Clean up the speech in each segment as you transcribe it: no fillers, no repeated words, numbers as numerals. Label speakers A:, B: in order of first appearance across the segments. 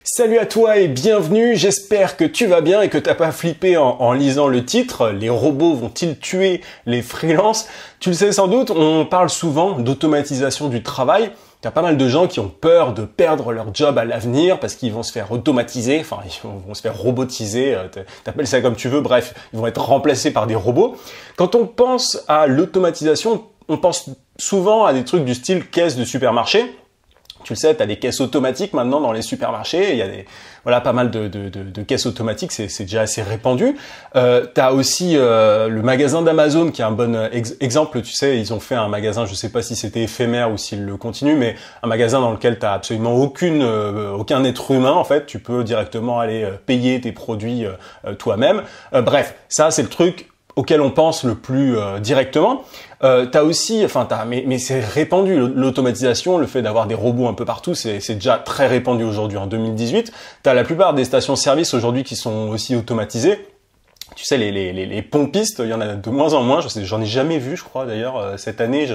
A: Salut à toi et bienvenue, j'espère que tu vas bien et que t'as pas flippé en lisant le titre. Les robots vont-ils tuer les freelances? Tu le sais sans doute, on parle souvent d'automatisation du travail. T'as pas mal de gens qui ont peur de perdre leur job à l'avenir parce qu'ils vont se faire automatiser, enfin ils vont se faire robotiser, t'appelles ça comme tu veux, bref, ils vont être remplacés par des robots. Quand on pense à l'automatisation, on pense souvent à des trucs du style caisse de supermarché. Tu le sais, tu as des caisses automatiques maintenant dans les supermarchés. Il y a pas mal de caisses automatiques, c'est déjà assez répandu. Tu as aussi le magasin d'Amazon qui est un bon exemple. Tu sais, ils ont fait un magasin, je sais pas si c'était éphémère ou s'ils le continuent, mais un magasin dans lequel tu as absolument aucun être humain. En fait, tu peux directement aller payer tes produits toi-même. Bref, ça c'est le truc auquel on pense le plus directement. T'as aussi, mais c'est répandu, l'automatisation, le fait d'avoir des robots un peu partout, c'est déjà très répandu aujourd'hui en 2018. T'as la plupart des stations-service aujourd'hui qui sont aussi automatisées. Tu sais, les pompistes, il y en a de moins en moins. J'en ai jamais vu, je crois d'ailleurs cette année.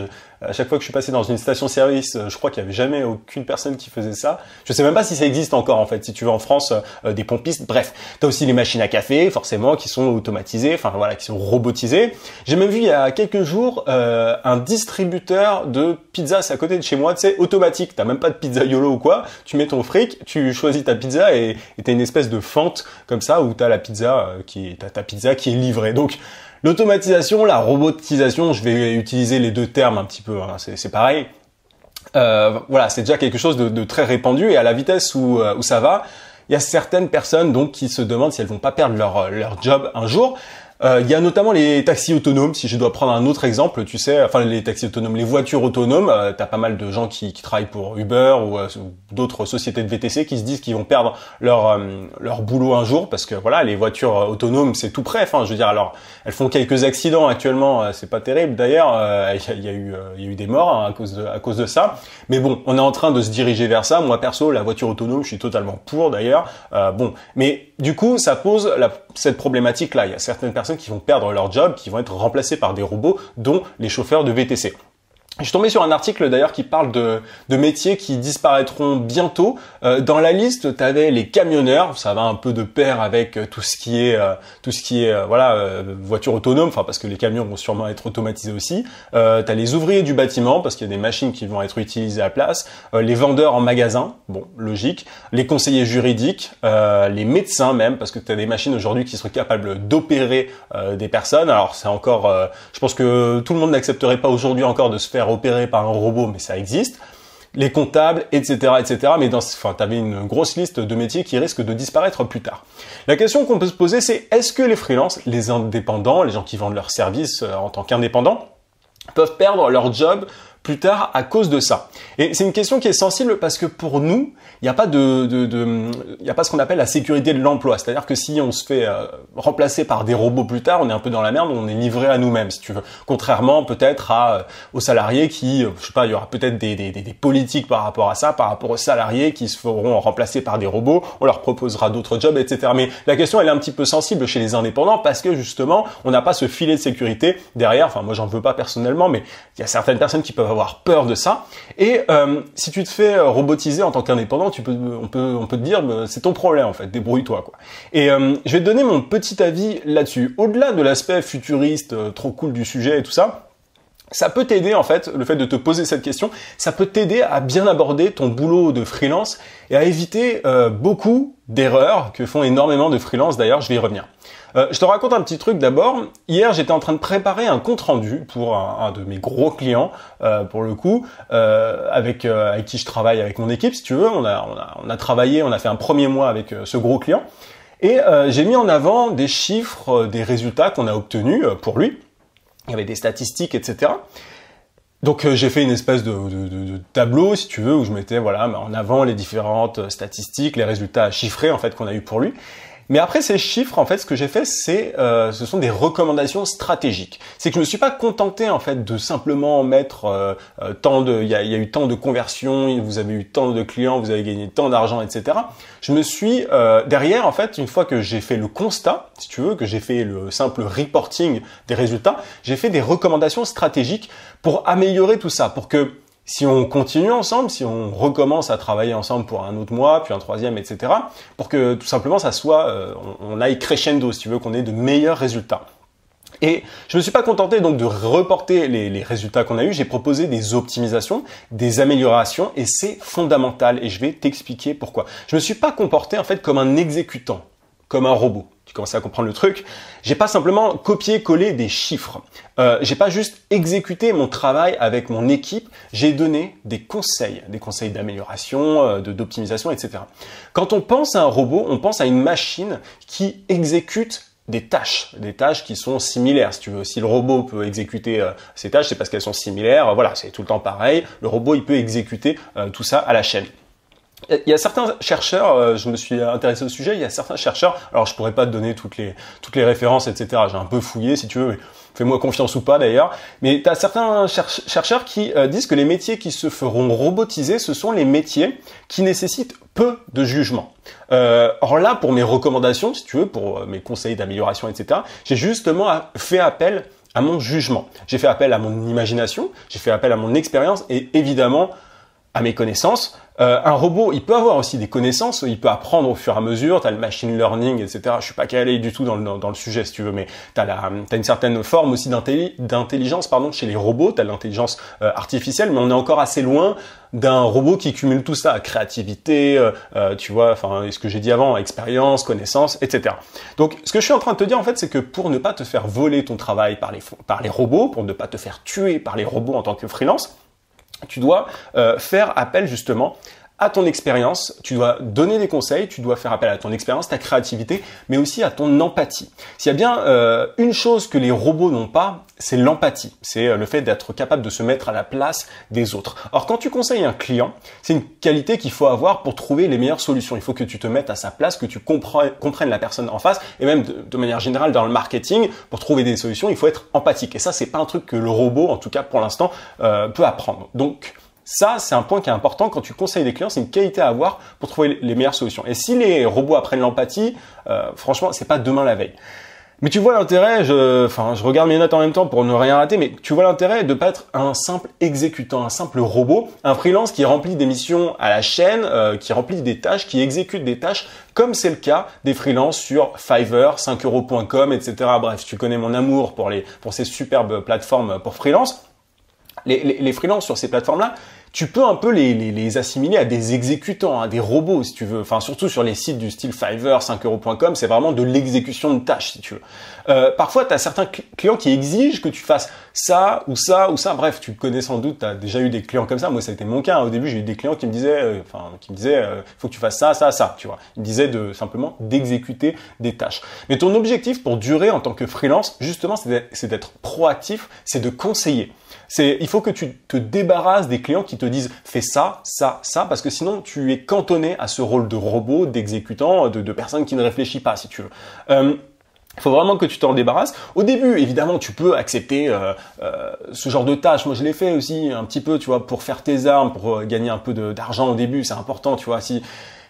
A: À chaque fois que je suis passé dans une station-service, je crois qu'il y avait jamais aucune personne qui faisait ça. Je sais même pas si ça existe encore en fait. Si tu vas en France, des pompistes. Bref, t'as aussi les machines à café, forcément, qui sont automatisées, qui sont robotisées. J'ai même vu il y a quelques jours un distributeur de pizzas, c'est à côté de chez moi, tu sais, automatique. T'as même pas de pizza YOLO ou quoi. Tu mets ton fric, tu choisis ta pizza et t'as une espèce de fente comme ça où t'as la pizza ta pizza qui est livrée. Donc l'automatisation, la robotisation, je vais utiliser les deux termes un petit peu, hein, c'est pareil. C'est déjà quelque chose de très répandu et à la vitesse où ça va, il y a certaines personnes donc qui se demandent si elles vont pas perdre leur job un jour. Il y a notamment les taxis autonomes, si je dois prendre un autre exemple, tu sais, les taxis autonomes, les voitures autonomes, t'as pas mal de gens qui travaillent pour Uber ou d'autres sociétés de VTC qui se disent qu'ils vont perdre leur boulot un jour parce que voilà, les voitures autonomes, c'est tout prêt, je veux dire, alors elles font quelques accidents actuellement, c'est pas terrible d'ailleurs, il y a eu des morts hein, à cause de ça. Mais bon, on est en train de se diriger vers ça. Moi perso, la voiture autonome, je suis totalement pour d'ailleurs. Mais du coup, ça pose cette problématique là, il y a certaines personnes qui vont perdre leur job, qui vont être remplacés par des robots, dont les chauffeurs de VTC. Je suis tombé sur un article d'ailleurs qui parle de métiers qui disparaîtront bientôt. Dans la liste, tu avais les camionneurs, ça va un peu de pair avec tout ce qui est voiture autonome, parce que les camions vont sûrement être automatisés aussi. T'as les ouvriers du bâtiment parce qu'il y a des machines qui vont être utilisées à la place, les vendeurs en magasin, bon, logique, les conseillers juridiques, les médecins même parce que tu as des machines aujourd'hui qui seraient capables d'opérer des personnes. Alors c'est encore je pense que tout le monde n'accepterait pas aujourd'hui encore de se faire opéré par un robot, mais ça existe. Les comptables, etc., etc. Mais t'avais une grosse liste de métiers qui risquent de disparaître plus tard. La question qu'on peut se poser, c'est est-ce que les freelances, les indépendants, les gens qui vendent leurs services en tant qu'indépendants, peuvent perdre leur job plus tard à cause de ça? Et c'est une question qui est sensible parce que pour nous, il n'y a pas il y a pas ce qu'on appelle la sécurité de l'emploi. C'est-à-dire que si on se fait remplacer par des robots plus tard, on est un peu dans la merde, on est livré à nous-mêmes, si tu veux. Contrairement peut-être aux salariés qui, je sais pas, il y aura peut-être des politiques par rapport à ça, par rapport aux salariés qui se feront remplacer par des robots, on leur proposera d'autres jobs, etc. Mais la question, elle est un petit peu sensible chez les indépendants parce que justement, on n'a pas ce filet de sécurité derrière. Moi, j'en veux pas personnellement, mais il y a certaines personnes qui peuvent avoir peur de ça. Et si tu te fais robotiser en tant qu'indépendant, on peut te dire c'est ton problème en fait, débrouille-toi quoi. Et je vais te donner mon petit avis là-dessus. Au-delà de l'aspect futuriste, trop cool du sujet et tout ça, ça peut t'aider en fait, le fait de te poser cette question, ça peut t'aider à bien aborder ton boulot de freelance et à éviter beaucoup d'erreurs que font énormément de freelance. D'ailleurs, je vais y revenir. Je te raconte un petit truc d'abord. Hier, j'étais en train de préparer un compte rendu pour un de mes gros clients, pour le coup, avec qui je travaille avec mon équipe, si tu veux. On a travaillé, on a fait un premier mois avec ce gros client. Et j'ai mis en avant des chiffres, des résultats qu'on a obtenus pour lui. Il y avait des statistiques, etc. Donc j'ai fait une espèce de tableau, si tu veux, où je mettais en avant les différentes statistiques, les résultats chiffrés en fait qu'on a eu pour lui. Mais après ces chiffres, en fait, ce que j'ai fait, ce sont des recommandations stratégiques. C'est que je me suis pas contenté en fait de simplement mettre il y a eu tant de conversions, vous avez eu tant de clients, vous avez gagné tant d'argent, etc. Je me suis derrière, en fait, une fois que j'ai fait le constat, si tu veux, que j'ai fait le simple reporting des résultats, j'ai fait des recommandations stratégiques pour améliorer tout ça, pour que si on continue ensemble, si on recommence à travailler ensemble pour un autre mois, puis un troisième, etc., pour que tout simplement ça soit, on aille crescendo, si tu veux, qu'on ait de meilleurs résultats. Et je me suis pas contenté donc de reporter les résultats qu'on a eus, j'ai proposé des optimisations, des améliorations, et c'est fondamental, et je vais t'expliquer pourquoi. Je me suis pas comporté en fait comme un exécutant, comme un robot. Tu commences à comprendre le truc. J'ai pas simplement copié-collé des chiffres. J'ai pas juste exécuté mon travail avec mon équipe. J'ai donné des conseils d'amélioration, d'optimisation, etc. Quand on pense à un robot, on pense à une machine qui exécute des tâches qui sont similaires. Si tu veux, si le robot peut exécuter ces tâches, c'est parce qu'elles sont similaires. Voilà, c'est tout le temps pareil. Le robot, il peut exécuter tout ça à la chaîne. Il y a certains chercheurs, je me suis intéressé au sujet, il y a certains chercheurs, alors je pourrais pas te donner toutes les références, etc. J'ai un peu fouillé si tu veux, mais fais-moi confiance ou pas d'ailleurs. Mais tu as certains chercheurs qui disent que les métiers qui se feront robotiser, ce sont les métiers qui nécessitent peu de jugement. Or là, pour mes recommandations, si tu veux, pour mes conseils d'amélioration, etc., j'ai justement fait appel à mon jugement. J'ai fait appel à mon imagination, j'ai fait appel à mon expérience et évidemment à mes connaissances. Un robot, il peut avoir aussi des connaissances, il peut apprendre au fur et à mesure, tu as le machine learning, etc. Je suis pas calé du tout dans le sujet, si tu veux, mais tu as une certaine forme aussi d'intelligence chez les robots, tu as l'intelligence artificielle, mais on est encore assez loin d'un robot qui cumule tout ça, créativité, tu vois, enfin, ce que j'ai dit avant, expérience, connaissance, etc. Donc, ce que je suis en train de te dire, en fait, c'est que pour ne pas te faire voler ton travail par les robots, pour ne pas te faire tuer par les robots en tant que freelance, tu dois faire appel justement à ton expérience, tu dois donner des conseils, tu dois faire appel à ton expérience, ta créativité, mais aussi à ton empathie. S'il y a bien une chose que les robots n'ont pas, c'est l'empathie. C'est le fait d'être capable de se mettre à la place des autres. Alors quand tu conseilles un client, c'est une qualité qu'il faut avoir pour trouver les meilleures solutions. Il faut que tu te mettes à sa place, que tu comprennes la personne en face, et même de manière générale dans le marketing, pour trouver des solutions, il faut être empathique. Et ça, c'est pas un truc que le robot, en tout cas pour l'instant, peut apprendre. Donc ça, c'est un point qui est important quand tu conseilles des clients, c'est une qualité à avoir pour trouver les meilleures solutions. Et si les robots apprennent l'empathie, franchement, c'est pas demain la veille. Mais tu vois l'intérêt, je regarde mes notes en même temps pour ne rien rater, mais tu vois l'intérêt de pas être un simple exécutant, un simple robot, un freelance qui remplit des missions à la chaîne, qui remplit des tâches, qui exécute des tâches, comme c'est le cas des freelances sur Fiverr, 5euros.com, etc. Bref, tu connais mon amour pour ces superbes plateformes pour freelance. Les freelances sur ces plateformes-là, tu peux un peu les assimiler à des exécutants, à des robots si tu veux. Enfin, surtout sur les sites du style Fiverr, 5euros.com, c'est vraiment de l'exécution de tâches si tu veux. Parfois, tu as certains clients qui exigent que tu fasses ça ou ça ou ça. Bref, tu connais sans doute, tu as déjà eu des clients comme ça. Moi, ça a été mon cas. Au début, j'ai eu des clients qui me disaient, faut que tu fasses ça, ça, ça. Tu vois, ils me disaient simplement d'exécuter des tâches. Mais ton objectif pour durer en tant que freelance, justement, c'est d'être proactif, c'est de conseiller. Il faut que tu te débarrasses des clients qui te disent fais ça, ça, ça, parce que sinon tu es cantonné à ce rôle de robot, d'exécutant, de personne qui ne réfléchit pas, si tu veux. Il faut vraiment que tu t'en débarrasses. Au début, évidemment, tu peux accepter ce genre de tâches. Moi, je l'ai fait aussi un petit peu, tu vois, pour faire tes armes, pour gagner un peu d'argent au début, c'est important, tu vois. Si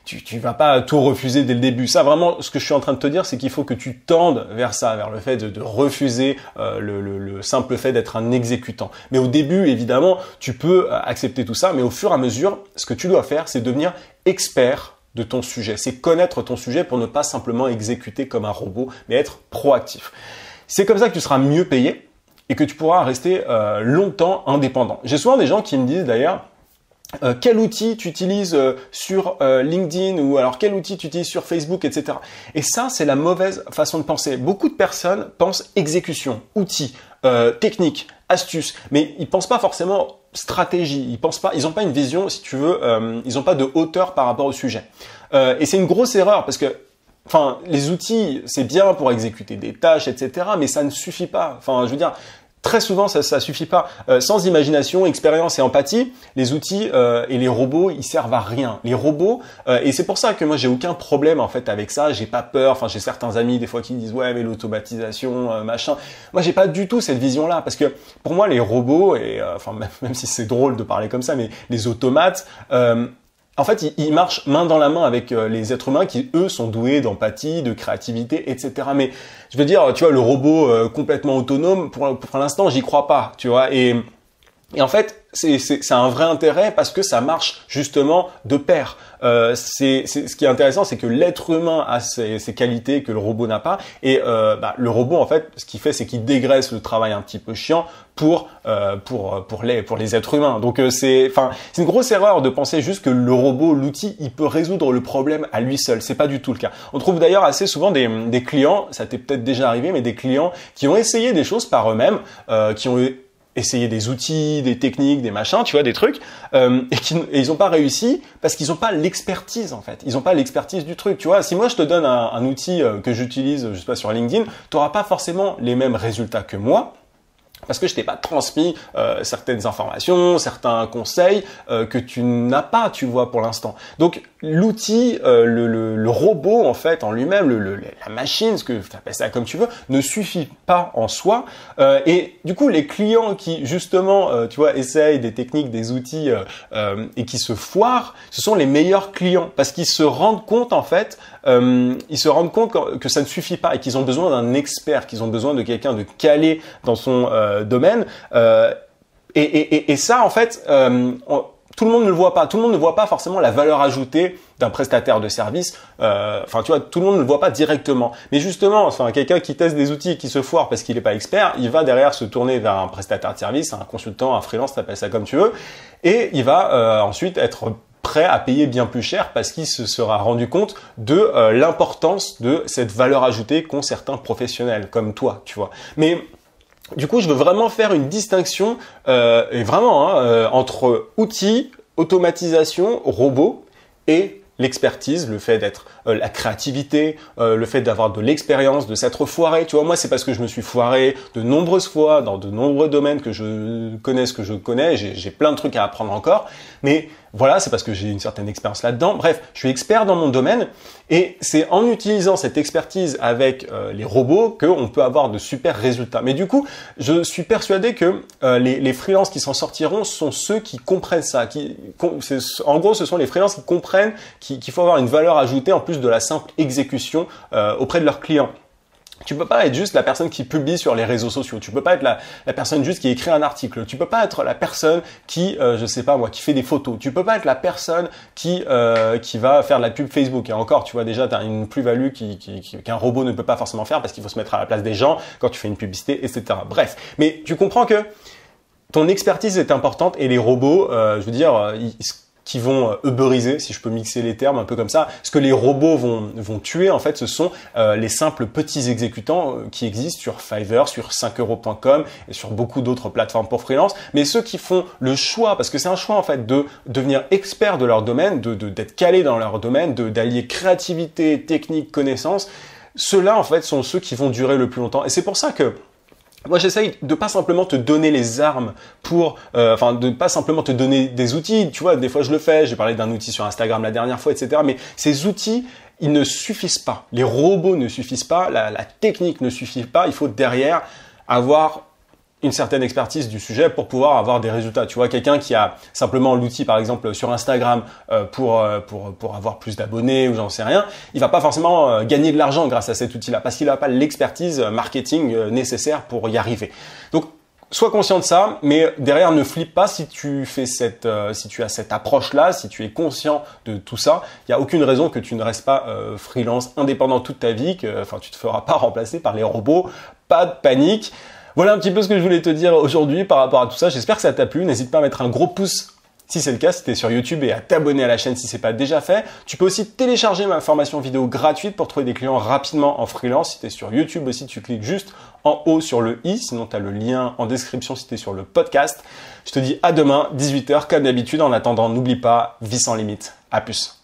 A: tu vas pas tout refuser dès le début. Ça, vraiment, ce que je suis en train de te dire, c'est qu'il faut que tu tendes vers ça, vers le fait de refuser le simple fait d'être un exécutant. Mais au début, évidemment, tu peux accepter tout ça, mais au fur et à mesure, ce que tu dois faire, c'est devenir expert de ton sujet. C'est connaître ton sujet pour ne pas simplement exécuter comme un robot, mais être proactif. C'est comme ça que tu seras mieux payé et que tu pourras rester longtemps indépendant. J'ai souvent des gens qui me disent d'ailleurs, quel outil tu utilises sur LinkedIn ou alors quel outil tu utilises sur Facebook, etc. Et ça, c'est la mauvaise façon de penser. Beaucoup de personnes pensent exécution, outils, technique, astuces, mais ils pensent pas forcément stratégie. Ils ont pas une vision, si tu veux, ils ont pas de hauteur par rapport au sujet. Et c'est une grosse erreur parce que les outils, c'est bien pour exécuter des tâches, etc. Mais ça ne suffit pas. Enfin, je veux dire, très souvent, ça suffit pas. Sans imagination, expérience et empathie, les outils et les robots, ils servent à rien. Les robots, et c'est pour ça que moi j'ai aucun problème en fait avec ça. J'ai pas peur. Enfin, j'ai certains amis des fois qui me disent ouais mais l'automatisation, machin. Moi, j'ai pas du tout cette vision-là parce que pour moi les robots et même si c'est drôle de parler comme ça, mais les automates. En fait, ils marchent main dans la main avec les êtres humains qui, eux, sont doués d'empathie, de créativité, etc. Mais je veux dire, tu vois, le robot complètement autonome, pour l'instant, j'y crois pas, tu vois. Et en fait, c'est un vrai intérêt parce que ça marche justement de pair. Ce qui est intéressant, c'est que l'être humain a ces qualités que le robot n'a pas. Et le robot, en fait, ce qu'il fait, c'est qu'il dégraisse le travail un petit peu chiant pour les êtres humains. Donc c'est une grosse erreur de penser juste que le robot, l'outil, il peut résoudre le problème à lui seul. C'est pas du tout le cas. On trouve d'ailleurs assez souvent des clients, ça t'est peut-être déjà arrivé, mais des clients qui ont essayé des choses par eux-mêmes, qui ont essayer des outils, des techniques, des machins, tu vois, des trucs, et ils n'ont pas réussi parce qu'ils n'ont pas l'expertise en fait. Ils n'ont pas l'expertise du truc, tu vois. Si moi je te donne un outil que j'utilise, je sais pas, sur LinkedIn, tu n'auras pas forcément les mêmes résultats que moi. Parce que je t'ai pas transmis certaines informations, certains conseils que tu n'as pas, tu vois, pour l'instant. Donc l'outil, le robot en fait en lui-même, la machine, ce que tu appelles ça comme tu veux, ne suffit pas en soi. Et du coup, les clients qui justement, tu vois, essayent des techniques, des outils et qui se foirent, ce sont les meilleurs clients parce qu'ils se rendent compte en fait, que ça ne suffit pas et qu'ils ont besoin d'un expert, qu'ils ont besoin de quelqu'un de calé dans son domaine. Et ça, en fait, tout le monde ne le voit pas. Tout le monde ne voit pas forcément la valeur ajoutée d'un prestataire de service. Tu vois, tout le monde ne le voit pas directement. Mais justement, quelqu'un qui teste des outils et qui se foire parce qu'il n'est pas expert, il va derrière se tourner vers un prestataire de service, un consultant, un freelance, t'appelles ça comme tu veux, et il va ensuite être prêt à payer bien plus cher parce qu'il se sera rendu compte de l'importance de cette valeur ajoutée qu'ont certains professionnels comme toi, tu vois. Mais du coup, je veux vraiment faire une distinction et vraiment entre outils, automatisation, robots et l'expertise, le fait d'être la créativité, le fait d'avoir de l'expérience, de s'être foiré. Tu vois, moi, c'est parce que je me suis foiré de nombreuses fois dans de nombreux domaines que je connais. J'ai plein de trucs à apprendre encore. Mais voilà, c'est parce que j'ai une certaine expérience là-dedans. Bref, je suis expert dans mon domaine et c'est en utilisant cette expertise avec les robots qu'on peut avoir de super résultats. Mais du coup, je suis persuadé que les freelances qui s'en sortiront sont ceux qui comprennent ça. En gros, ce sont les freelances qui comprennent qu'il faut avoir une valeur ajoutée en plus de la simple exécution auprès de leurs clients. Tu peux pas être juste la personne qui publie sur les réseaux sociaux. Tu peux pas être la personne juste qui écrit un article. Tu peux pas être la personne qui, je sais pas moi, qui fait des photos. Tu peux pas être la personne qui va faire de la pub Facebook. Et encore, tu vois déjà, tu as une plus-value qu'un robot ne peut pas forcément faire parce qu'il faut se mettre à la place des gens quand tu fais une publicité, etc. Bref, mais tu comprends que ton expertise est importante et les robots, je veux dire, qui vont uberiser, si je peux mixer les termes un peu comme ça. Ce que les robots vont tuer, en fait, ce sont les simples petits exécutants qui existent sur Fiverr, sur 5euros.com et sur beaucoup d'autres plateformes pour freelance. Mais ceux qui font le choix, parce que c'est un choix en fait de devenir expert de leur domaine, d'être calé dans leur domaine, d'allier créativité, technique, connaissance, ceux-là en fait sont ceux qui vont durer le plus longtemps. Et c'est pour ça que moi, j'essaye de pas simplement te donner les armes de pas simplement te donner des outils. Tu vois, des fois je le fais. J'ai parlé d'un outil sur Instagram la dernière fois, etc. Mais ces outils, ils ne suffisent pas. Les robots ne suffisent pas. La technique ne suffit pas. Il faut derrière avoir une certaine expertise du sujet pour pouvoir avoir des résultats. Tu vois, quelqu'un qui a simplement l'outil, par exemple, sur Instagram pour avoir plus d'abonnés ou j'en sais rien, il va pas forcément gagner de l'argent grâce à cet outil-là parce qu'il n'a pas l'expertise marketing nécessaire pour y arriver. Donc, sois conscient de ça, mais derrière, ne flippe pas si tu fais si tu as cette approche-là, si tu es conscient de tout ça. Il n'y a aucune raison que tu ne restes pas freelance, indépendant toute ta vie, tu te feras pas remplacer par les robots. Pas de panique. Voilà un petit peu ce que je voulais te dire aujourd'hui par rapport à tout ça. J'espère que ça t'a plu. N'hésite pas à mettre un gros pouce si c'est le cas, si tu es sur YouTube et à t'abonner à la chaîne si c'est pas déjà fait. Tu peux aussi télécharger ma formation vidéo gratuite pour trouver des clients rapidement en freelance. Si tu es sur YouTube aussi, tu cliques juste en haut sur le i. Sinon, tu as le lien en description si tu es sur le podcast. Je te dis à demain, 18h comme d'habitude. En attendant, n'oublie pas, vie sans limite. À plus.